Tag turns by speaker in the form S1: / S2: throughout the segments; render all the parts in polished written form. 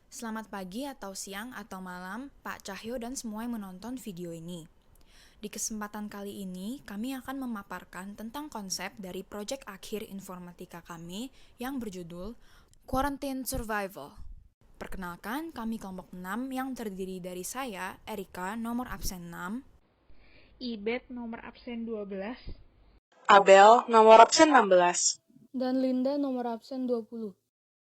S1: Selamat pagi atau siang atau malam, Pak Cahyo dan semua yang menonton video ini. Di kesempatan kali ini, kami akan memaparkan tentang konsep dari proyek akhir informatika kami yang berjudul Quarantine Survival. Perkenalkan, kami kelompok 6 yang terdiri dari saya, Erika, nomor absen 6,
S2: Ibet nomor absen 12,
S3: Abel, nomor absen 16.
S4: dan Linda nomor absen 20.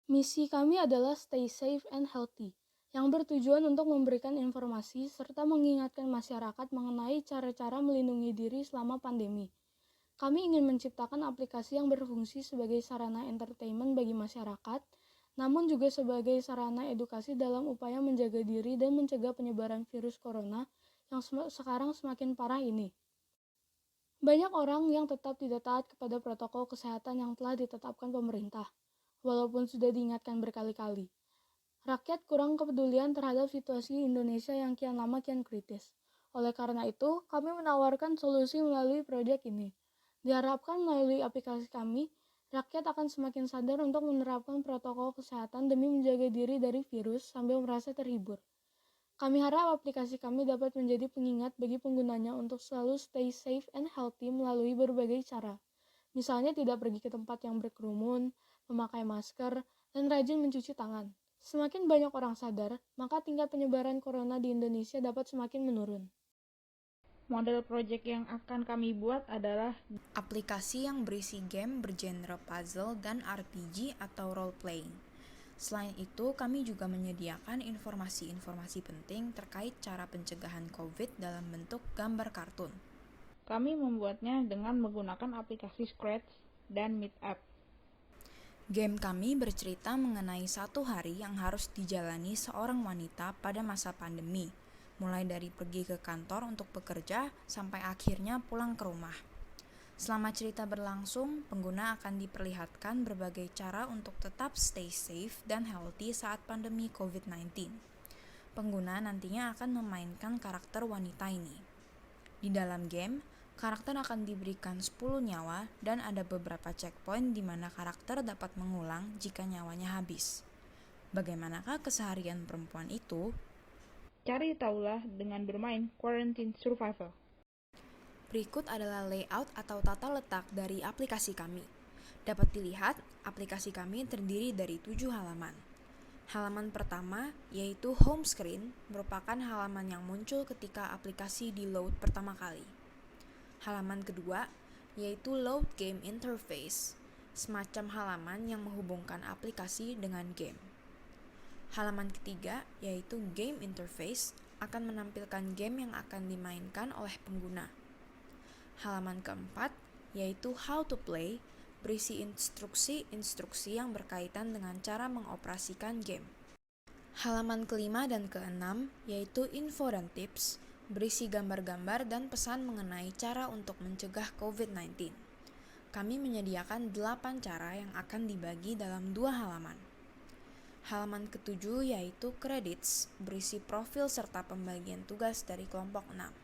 S4: Misi kami adalah stay safe and healthy, yang bertujuan untuk memberikan informasi serta mengingatkan masyarakat mengenai cara-cara melindungi diri selama pandemi. Kami ingin menciptakan aplikasi yang berfungsi sebagai sarana entertainment bagi masyarakat, namun juga sebagai sarana edukasi dalam upaya menjaga diri dan mencegah penyebaran virus corona yang sekarang semakin parah ini. Banyak orang yang tetap tidak taat kepada protokol kesehatan yang telah ditetapkan pemerintah, walaupun sudah diingatkan berkali-kali. Rakyat kurang kepedulian terhadap situasi Indonesia yang kian lama kian kritis. Oleh karena itu, kami menawarkan solusi melalui proyek ini. Diharapkan melalui aplikasi kami, rakyat akan semakin sadar untuk menerapkan protokol kesehatan demi menjaga diri dari virus sambil merasa terhibur. Kami harap aplikasi kami dapat menjadi pengingat bagi penggunanya untuk selalu stay safe and healthy melalui berbagai cara. Misalnya tidak pergi ke tempat yang berkerumun, memakai masker, dan rajin mencuci tangan. Semakin banyak orang sadar, maka tingkat penyebaran corona di Indonesia dapat semakin menurun.
S2: model proyek yang akan kami buat adalah
S1: aplikasi yang berisi game bergenre puzzle dan RPG atau role-playing. Selain itu, kami juga menyediakan informasi-informasi penting terkait cara pencegahan COVID dalam bentuk gambar kartun.
S2: kami membuatnya dengan menggunakan aplikasi Scratch dan Meetup.
S1: Game kami bercerita mengenai satu hari yang harus dijalani seorang wanita pada masa pandemi, mulai dari pergi ke kantor untuk bekerja sampai akhirnya pulang ke rumah. Selama cerita berlangsung, pengguna akan diperlihatkan berbagai cara untuk tetap stay safe dan healthy saat pandemi COVID-19. Pengguna nantinya akan memainkan karakter wanita ini. Di dalam game, karakter akan diberikan 10 nyawa dan ada beberapa checkpoint di mana karakter dapat mengulang jika nyawanya habis. Bagaimanakah keseharian perempuan itu?
S2: Cari tahulah dengan bermain Quarantine Survival.
S1: Berikut adalah layout atau tata letak dari aplikasi kami. Dapat dilihat, aplikasi kami terdiri dari 7 halaman. Halaman pertama, yaitu home screen, merupakan halaman yang muncul ketika aplikasi di-load pertama kali. Halaman kedua, yaitu load game interface, semacam halaman yang menghubungkan aplikasi dengan game. Halaman ketiga, yaitu game interface, akan menampilkan game yang akan dimainkan oleh pengguna. Halaman keempat, yaitu how to play, berisi instruksi-instruksi yang berkaitan dengan cara mengoperasikan game. Halaman kelima dan keenam, yaitu info dan tips, berisi gambar-gambar dan pesan mengenai cara untuk mencegah COVID-19. Kami menyediakan 8 cara yang akan dibagi dalam 2 halaman. Halaman ketujuh yaitu credits, berisi profil serta pembagian tugas dari kelompok 6.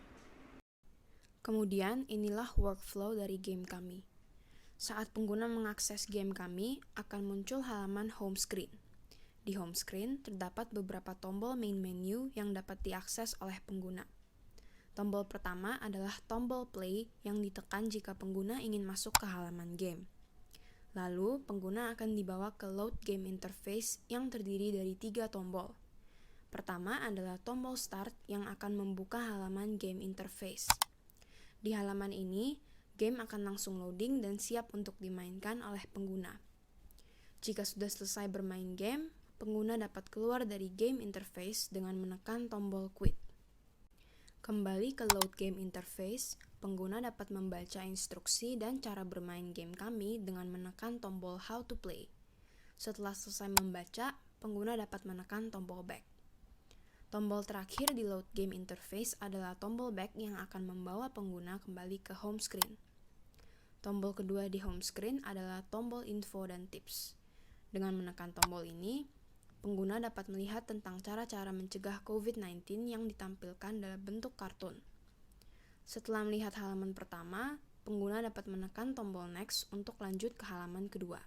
S1: Kemudian inilah workflow dari game kami. Saat pengguna mengakses game kami, akan muncul halaman home screen. Di home screen terdapat beberapa tombol main menu yang dapat diakses oleh pengguna. Tombol pertama adalah tombol play yang ditekan jika pengguna ingin masuk ke halaman game. Lalu, pengguna akan dibawa ke load game interface yang terdiri dari 3 tombol. Pertama adalah tombol start yang akan membuka halaman game interface. Di halaman ini, game akan langsung loading dan siap untuk dimainkan oleh pengguna. Jika sudah selesai bermain game, pengguna dapat keluar dari game interface dengan menekan tombol quit. Kembali ke load game interface, pengguna dapat membaca instruksi dan cara bermain game kami dengan menekan tombol how to play. Setelah selesai membaca, pengguna dapat menekan tombol back. Tombol terakhir di load game interface adalah tombol back yang akan membawa pengguna kembali ke home screen. Tombol kedua di home screen adalah tombol info dan tips. Dengan menekan tombol ini, pengguna dapat melihat tentang cara-cara mencegah COVID-19 yang ditampilkan dalam bentuk kartun. Setelah melihat halaman pertama, pengguna dapat menekan tombol next untuk lanjut ke halaman kedua.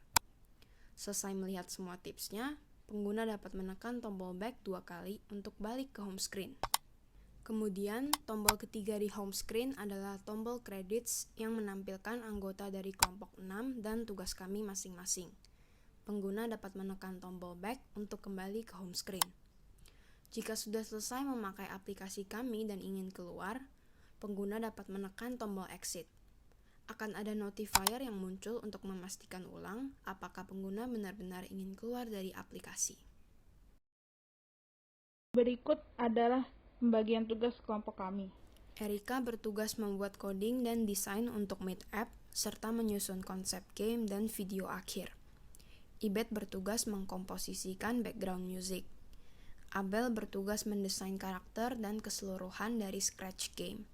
S1: Selesai melihat semua tipsnya, pengguna dapat menekan tombol back 2 kali untuk balik ke home screen. Kemudian, tombol ketiga di home screen adalah tombol credits yang menampilkan anggota dari kelompok 6 dan tugas kami masing-masing. Pengguna dapat menekan tombol back untuk kembali ke home screen. Jika sudah selesai memakai aplikasi kami dan ingin keluar, pengguna dapat menekan tombol exit. Akan ada notifier yang muncul untuk memastikan ulang apakah pengguna benar-benar ingin keluar dari aplikasi.
S2: Berikut adalah pembagian tugas kelompok kami.
S1: Erika bertugas membuat coding dan desain untuk Meet App, serta menyusun konsep game dan video akhir. Ibet bertugas mengkomposisikan background music. Abel bertugas mendesain karakter dan keseluruhan dari Scratch Game.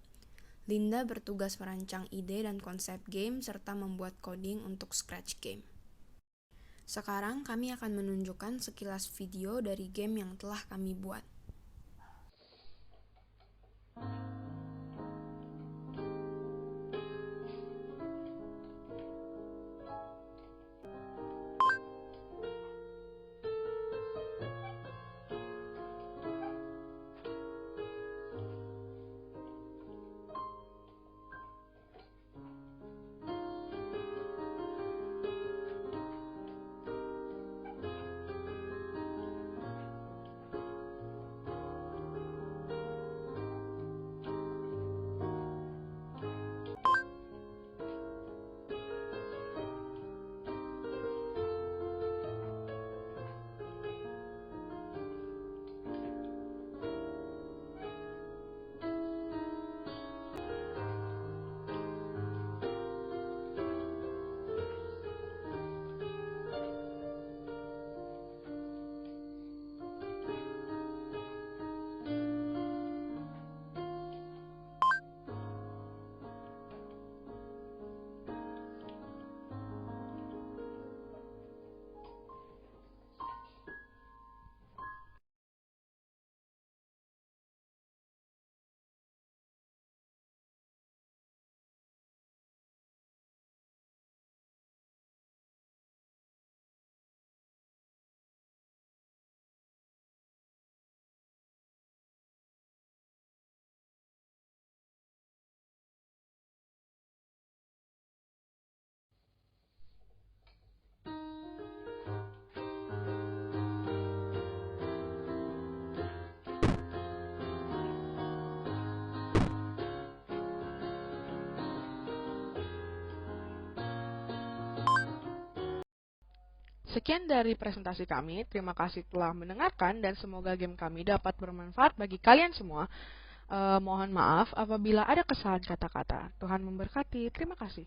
S1: Linda bertugas merancang ide dan konsep game serta membuat coding untuk Scratch Game. Sekarang kami akan menunjukkan sekilas video dari game yang telah kami buat.
S5: Sekian dari presentasi kami, terima kasih telah mendengarkan dan semoga game kami dapat bermanfaat bagi kalian semua. Mohon maaf apabila ada kesalahan kata-kata. Tuhan memberkati, terima kasih.